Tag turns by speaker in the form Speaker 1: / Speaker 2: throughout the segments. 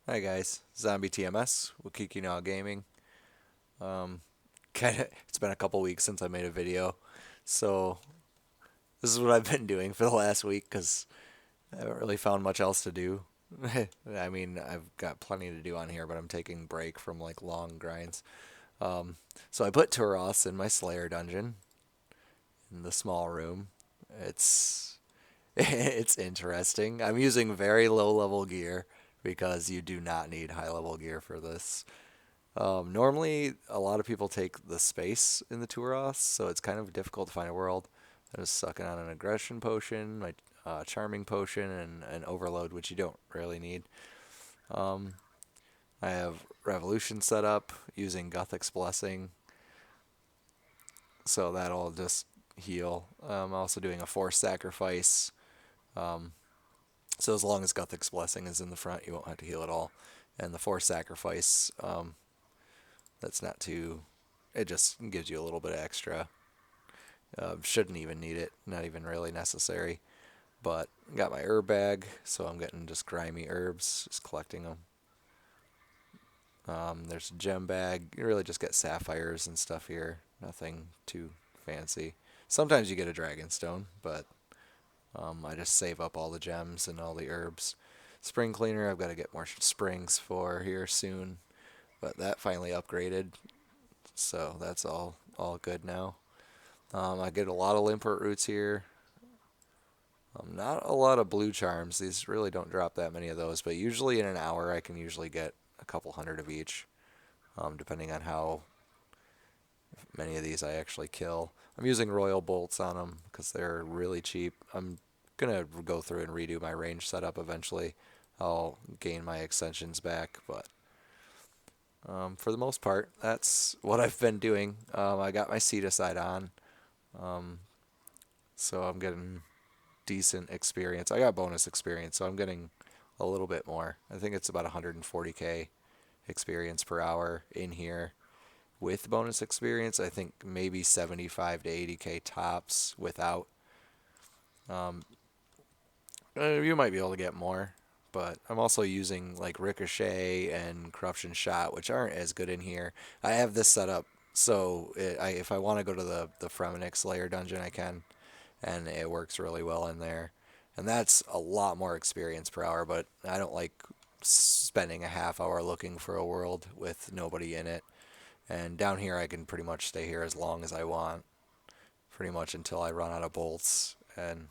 Speaker 1: Hi guys, Zombie TMS, Wakikinaw Gaming. Um, it's been a couple weeks since I made a video, so this is what I've been doing for the last week because I haven't really found much else to do. I mean, I've got plenty to do on here, but I'm taking break from like long grinds. Um, so I put Turoth in my Slayer dungeon in the small room. It's it's interesting. I'm using very low level gear because you do not need high level gear for this. Normally, a lot of people take the space in the Turoth, so it's kind of difficult to find a world. I was sucking on an aggression potion, my charming potion, and an overload, which you don't really need. Um, I have revolution set up using Guthic's blessing, so that'll just heal. I'm also doing a force sacrifice, um, so as long as Guthic's blessing is in the front, you won't have to heal at all. And the force sacrifice, that's not too. It just gives you a little bit of extra. Shouldn't even need it. Not even really necessary. But got my herb bag, so I'm getting just grimy herbs, just collecting them. There's a gem bag. You really just get sapphires and stuff here. Nothing too fancy. Sometimes you get a dragon stone, but I just save up all the gems and all the herbs. Spring cleaner, I've got to get more springs for here soon, but that finally upgraded, so that's all good now. I get a lot of limpert roots here. Not a lot of blue charms. These really don't drop that many of those, but usually in an hour I can usually get a couple hundred of each, depending on how many of these I actually kill. I'm using royal bolts on them because they're really cheap. I'm gonna go through and redo my range setup eventually. I'll gain my extensions back, but for the most part, that's what I've been doing. I got my Seedicide on, um, so I'm getting decent experience. I got bonus experience, so I'm getting a little bit more. I think it's about 140k experience per hour in here with bonus experience. I think maybe 75 to 80k tops without. Um, you might be able to get more, but I'm also using like Ricochet and Corruption Shot, which aren't as good in here. I have this set up so if I want to go to the Fremennik Slayer dungeon, I can, and it works really well in there. And that's a lot more experience per hour, but I don't like spending a half hour looking for a world with nobody in it. And down here, I can pretty much stay here as long as I want, pretty much until I run out of bolts. And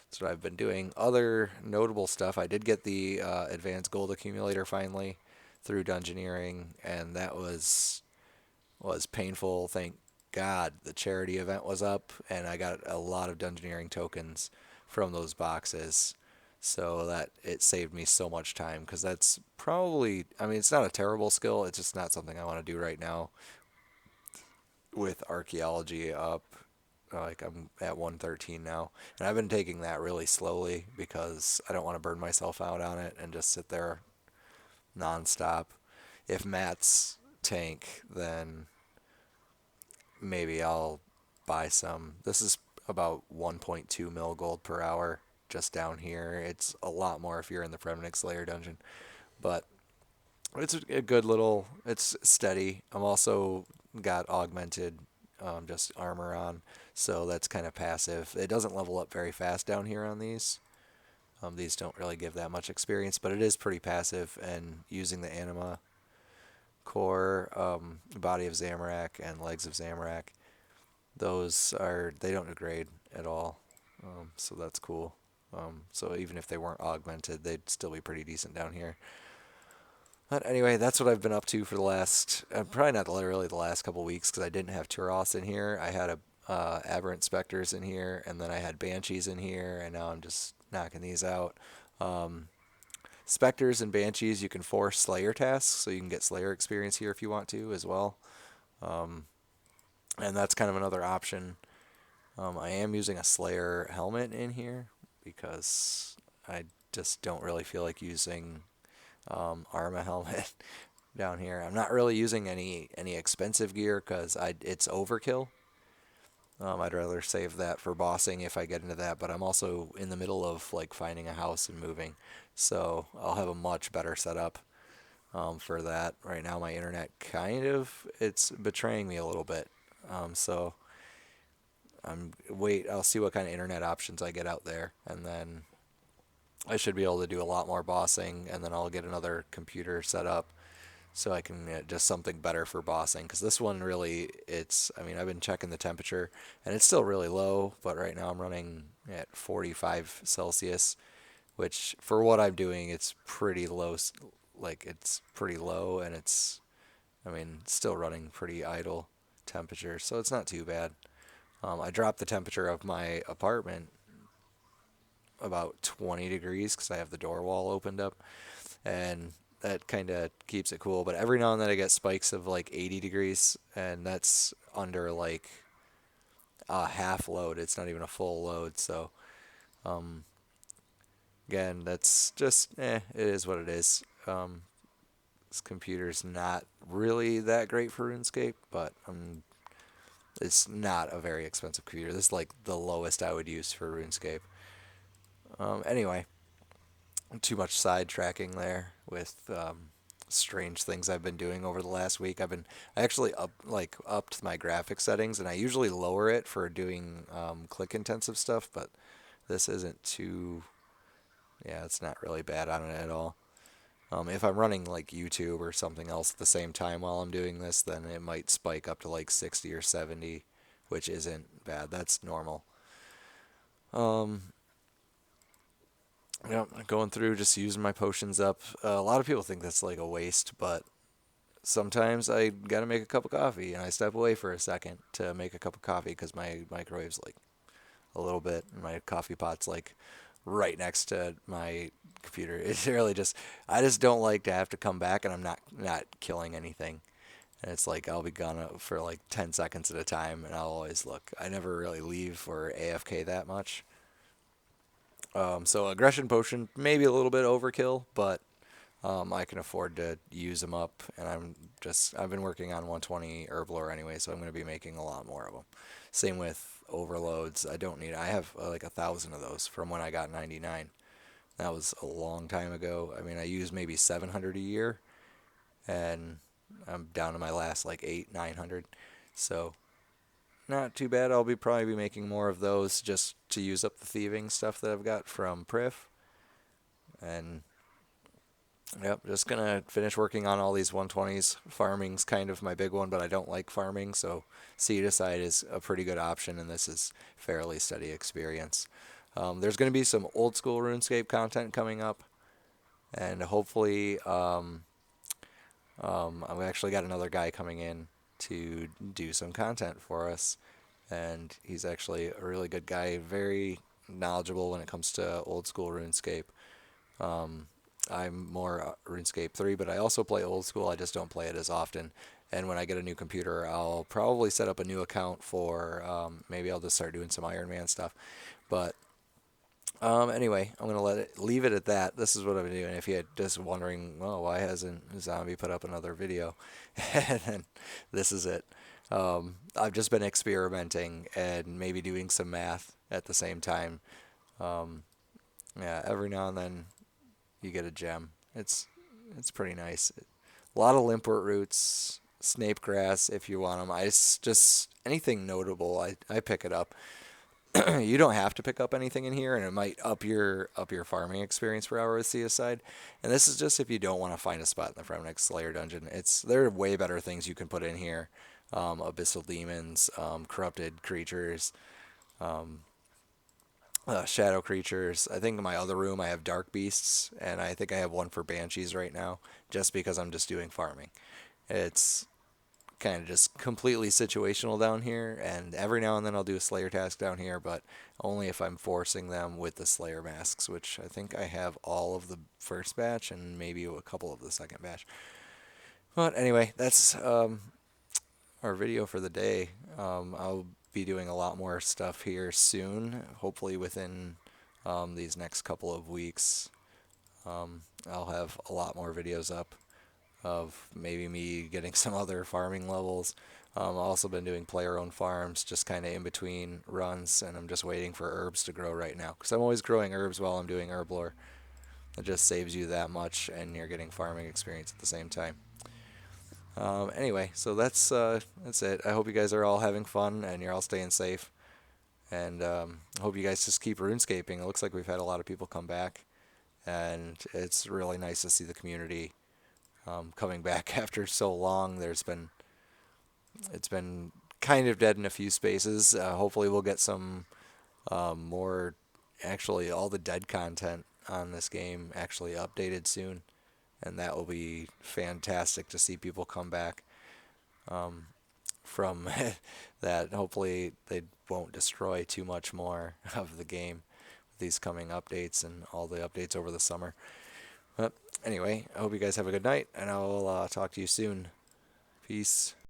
Speaker 1: that's what I've been doing. Other notable stuff, I did get the advanced gold accumulator finally through dungeoneering, and that was painful. Thank God the charity event was up, and I got a lot of dungeoneering tokens from those boxes. So that it saved me so much time because that's probably, I mean, it's not a terrible skill. It's just not something I want to do right now with archaeology up. Like I'm at 113 now, and I've been taking that really slowly because I don't want to burn myself out on it and just sit there nonstop. If Matt's tank, then maybe I'll buy some. This is about 1.2 mil gold per hour just down here. It's a lot more if you're in the Fremennik Slayer dungeon, but it's a good little. It's steady. I'm also got augmented, just armor on, so that's kind of passive. It doesn't level up very fast down here on these. These don't really give that much experience, but it is pretty passive. And using the anima core, body of Zamorak and legs of Zamorak, those are they don't degrade at all, so that's cool. So even if they weren't augmented, they'd still be pretty decent down here. But anyway, that's what I've been up to for the last, probably not really the last couple weeks because I didn't have Turoth in here. I had a Aberrant Spectres in here, and then I had Banshees in here, and now I'm just knocking these out. Um, Spectres and Banshees, you can force Slayer tasks, so you can get Slayer experience here if you want to as well. Um, and that's kind of another option. I am using a Slayer helmet in here because I just don't really feel like using Arma helmet down here. I'm not really using any expensive gear because it's overkill. I'd rather save that for bossing if I get into that, but I'm also in the middle of like finding a house and moving, so I'll have a much better setup for that. Right now my internet it's betraying me a little bit. So I'll see what kind of internet options I get out there, and then I should be able to do a lot more bossing, and then I'll get another computer set up so I can just something better for bossing. Because this one really, I mean, I've been checking the temperature, and it's still really low, but right now I'm running at 45 Celsius, which for what I'm doing, it's pretty low. Like, it's pretty low, and I mean, still running pretty idle temperature, so it's not too bad. I dropped the temperature of my apartment about 20 degrees because I have the door wall opened up, and that kind of keeps it cool. But every now and then I get spikes of like 80 degrees, and that's under like a half load. It's not even a full load. So, um, again, that's just, it is what it is. This computer's not really that great for RuneScape, but it's not a very expensive computer. This is like the lowest I would use for RuneScape. Anyway, too much sidetracking there with strange things I've been doing over the last week. I actually upped my graphic settings, and I usually lower it for doing click intensive stuff, but this isn't too. Yeah, it's not really bad on it at all. If I'm running like YouTube or something else at the same time while I'm doing this, then it might spike up to like 60 or 70, which isn't bad. That's normal. Um, Yep, going through just using my potions up. A lot of people think that's like a waste, but sometimes I gotta make a cup of coffee and I step away for a second to make a cup of coffee because my microwave's like a little bit, and my coffee pot's like right next to my computer. It's really I just don't like to have to come back and I'm not killing anything. And it's like I'll be gone for like 10 seconds at a time, and I'll always look. I never really leave or AFK that much. So aggression potion, maybe a little bit overkill, but I can afford to use them up, and I've been working on 120 herb lore anyway, so I'm going to be making a lot more of them. Same with overloads. I have like 1,000 of those from when I got 99. That was a long time ago. I mean, I use maybe 700 a year, and I'm down to my last like 900. So not too bad. Probably be making more of those just to use up the thieving stuff that I've got from Prif. And yep, just gonna finish working on all these 120s. Farming's kind of my big one, but I don't like farming, so Seedicide is a pretty good option, and this is fairly steady experience. There's going to be some old school RuneScape content coming up, and hopefully, I've actually got another guy coming in to do some content for us, and he's actually a really good guy, very knowledgeable when it comes to old school RuneScape. I'm more RuneScape 3, but I also play old school. I just don't play it as often. And when I get a new computer, I'll probably set up a new account for maybe I'll just start doing some Iron Man stuff. But anyway, I'm gonna leave it at that. This is what I've been doing. If you had just wondering, well, why hasn't Zombie put up another video? And then this is it. I've just been experimenting and maybe doing some math at the same time. Yeah, every now and then you get a gem. It's pretty nice. A lot of limpwort roots, snape grass if you want them. Just anything notable, I pick it up. You don't have to pick up anything in here, and it might up your farming experience per hour with Seedicide. And this is just if you don't want to find a spot in the Fremnic Slayer dungeon. There are way better things you can put in here. Abyssal demons, corrupted creatures, shadow creatures. I think in my other room I have dark beasts, and I think I have one for banshees right now, just because I'm just doing farming. It's kind of just completely situational down here, and every now and then I'll do a Slayer task down here, but only if I'm forcing them with the Slayer masks, which I think I have all of the first batch and maybe a couple of the second batch. But anyway, that's our video for the day. I'll be doing a lot more stuff here soon, hopefully within these next couple of weeks. I'll have a lot more videos up of maybe me getting some other farming levels. I've also been doing player-owned farms, just kind of in between runs, and I'm just waiting for herbs to grow right now, because I'm always growing herbs while I'm doing herb lore. It just saves you that much, and you're getting farming experience at the same time. Anyway, so that's it. I hope you guys are all having fun and you're all staying safe. And I hope you guys just keep RuneScaping. It looks like we've had a lot of people come back, and it's really nice to see the community coming back after so long. It's been kind of dead in a few spaces. Hopefully, we'll get some more. Actually, all the dead content on this game actually updated soon, and that will be fantastic to see people come back from that. Hopefully, they won't destroy too much more of the game with these coming updates and all the updates over the summer. But anyway, I hope you guys have a good night, and I'll talk to you soon. Peace.